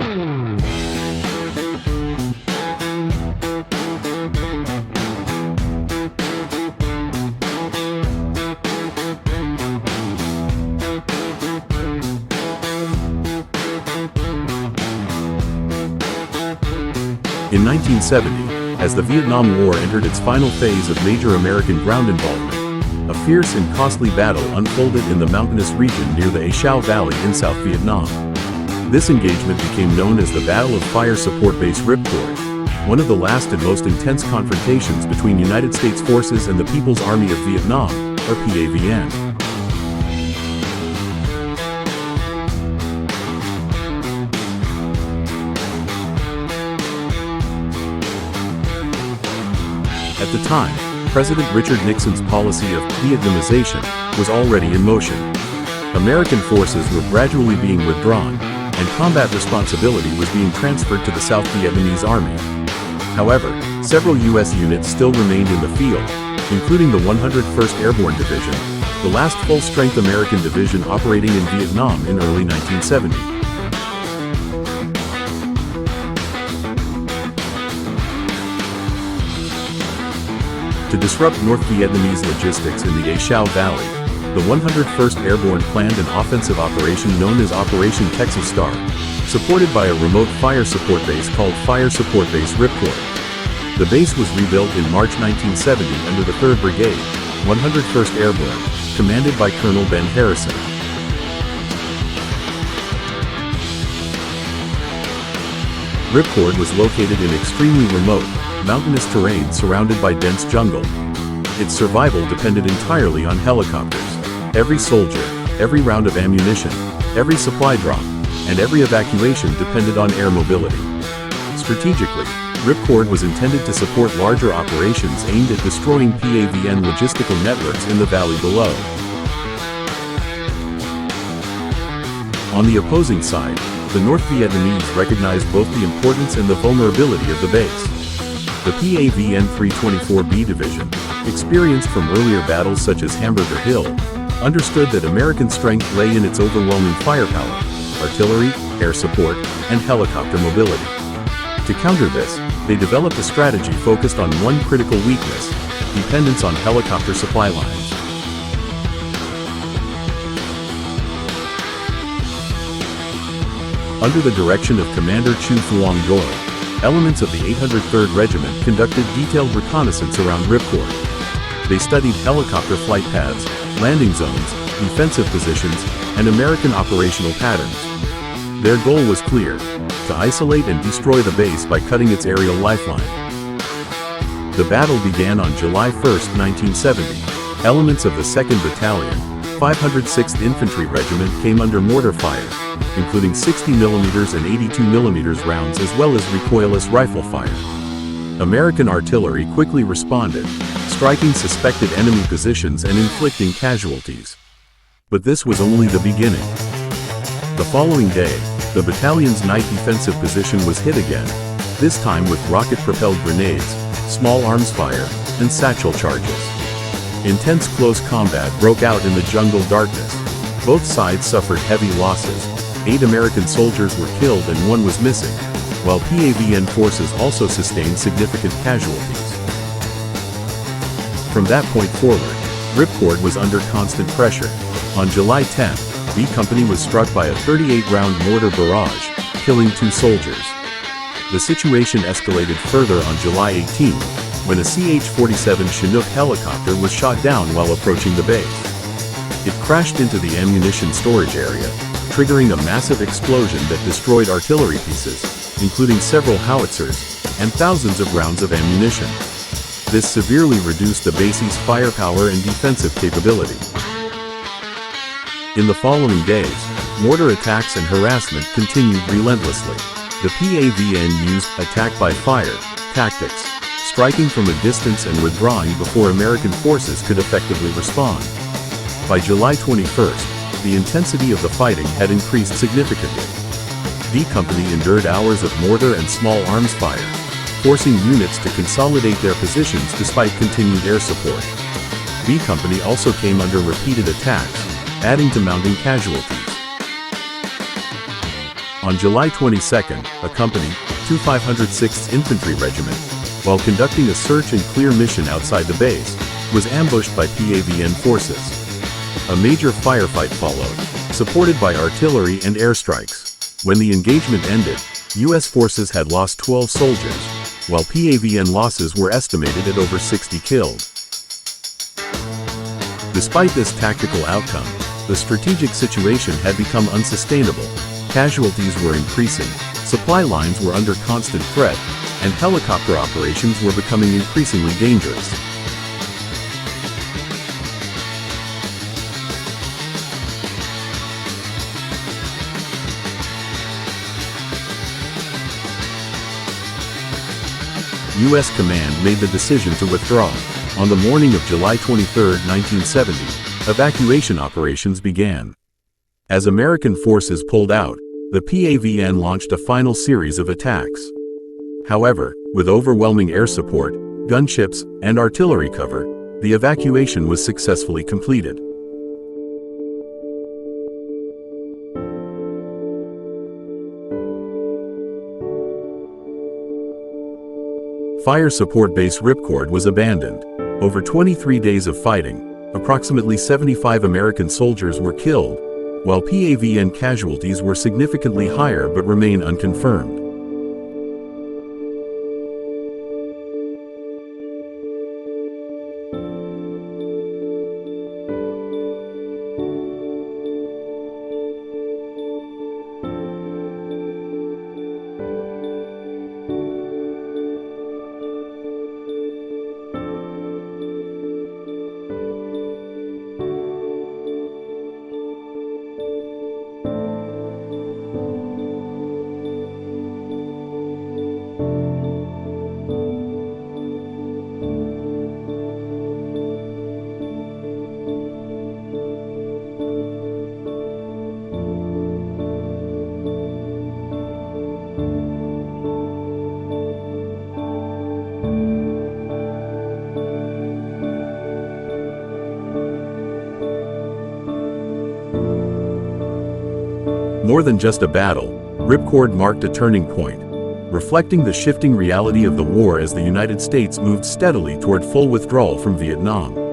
In 1970, as the Vietnam War entered its final phase of major American ground involvement, a fierce and costly battle unfolded in the mountainous region near the A Shau Valley in South Vietnam. This engagement became known as the Battle of Fire Support Base Ripcord, one of the last and most intense confrontations between United States forces and the People's Army of Vietnam, or PAVN. At the time, President Richard Nixon's policy of Vietnamization was already in motion. American forces were gradually being withdrawn, and combat responsibility was being transferred to the South Vietnamese Army. However, several U.S. units still remained in the field, including the 101st Airborne Division, the last full-strength American division operating in Vietnam in early 1970. To disrupt North Vietnamese logistics in the A Shau Valley, the 101st Airborne planned an offensive operation known as Operation Texas Star, supported by a remote fire support base called Fire Support Base Ripcord. The base was rebuilt in March 1970 under the 3rd Brigade, 101st Airborne, commanded by Colonel Ben Harrison. Ripcord was located in extremely remote, mountainous terrain surrounded by dense jungle. Its survival depended entirely on helicopters. Every soldier, every round of ammunition, every supply drop, and every evacuation depended on air mobility. Strategically, Ripcord was intended to support larger operations aimed at destroying PAVN logistical networks in the valley below. On the opposing side, the North Vietnamese recognized both the importance and the vulnerability of the base. The PAVN 324B Division, experienced from earlier battles such as Hamburger Hill, understood that American strength lay in its overwhelming firepower, artillery, air support, and helicopter mobility. To counter this, they developed a strategy focused on one critical weakness: dependence on helicopter supply lines. Under the direction of Commander Chu Thuong Doi, elements of the 803rd Regiment conducted detailed reconnaissance around Ripcord. They studied helicopter flight paths, landing zones, defensive positions, and American operational patterns. Their goal was clear: to isolate and destroy the base by cutting its aerial lifeline. The battle began on July 1, 1970. Elements of the 2nd Battalion, 506th Infantry Regiment came under mortar fire, including 60mm and 82mm rounds as well as recoilless rifle fire. American artillery quickly responded, striking suspected enemy positions and inflicting casualties. But this was only the beginning. The following day, the battalion's night defensive position was hit again, this time with rocket-propelled grenades, small arms fire, and satchel charges. Intense close combat broke out in the jungle darkness. Both sides suffered heavy losses. 8 American soldiers were killed and 1 was missing, while PAVN forces also sustained significant casualties. From that point forward, Ripcord was under constant pressure. On July 10, B Company was struck by a 38-round mortar barrage, killing 2 soldiers. The situation escalated further on July 18, when a CH-47 Chinook helicopter was shot down while approaching the base. It crashed into the ammunition storage area, triggering a massive explosion that destroyed artillery pieces, including several howitzers, and thousands of rounds of ammunition. This severely reduced the base's firepower and defensive capability. In the following days, mortar attacks and harassment continued relentlessly. The PAVN used attack by fire tactics, striking from a distance and withdrawing before American forces could effectively respond. By July 21st, the intensity of the fighting had increased significantly. D Company endured hours of mortar and small arms fire, forcing units to consolidate their positions despite continued air support. B Company also came under repeated attacks, adding to mounting casualties. On July 22, a company, 2506th Infantry Regiment, while conducting a search and clear mission outside the base, was ambushed by PAVN forces. A major firefight followed, supported by artillery and airstrikes. When the engagement ended, U.S. forces had lost 12 soldiers, while PAVN losses were estimated at over 60 killed. Despite this tactical outcome, the strategic situation had become unsustainable. Casualties were increasing, supply lines were under constant threat, and helicopter operations were becoming increasingly dangerous. U.S. command made the decision to withdraw. On the morning of July 23, 1970, evacuation operations began. As American forces pulled out, the PAVN launched a final series of attacks. However, with overwhelming air support, gunships, and artillery cover, the evacuation was successfully completed. Fire support base Ripcord was abandoned. Over 23 days of fighting, approximately 75 American soldiers were killed, while PAVN casualties were significantly higher but remain unconfirmed. More than just a battle, Ripcord marked a turning point, reflecting the shifting reality of the war as the United States moved steadily toward full withdrawal from Vietnam.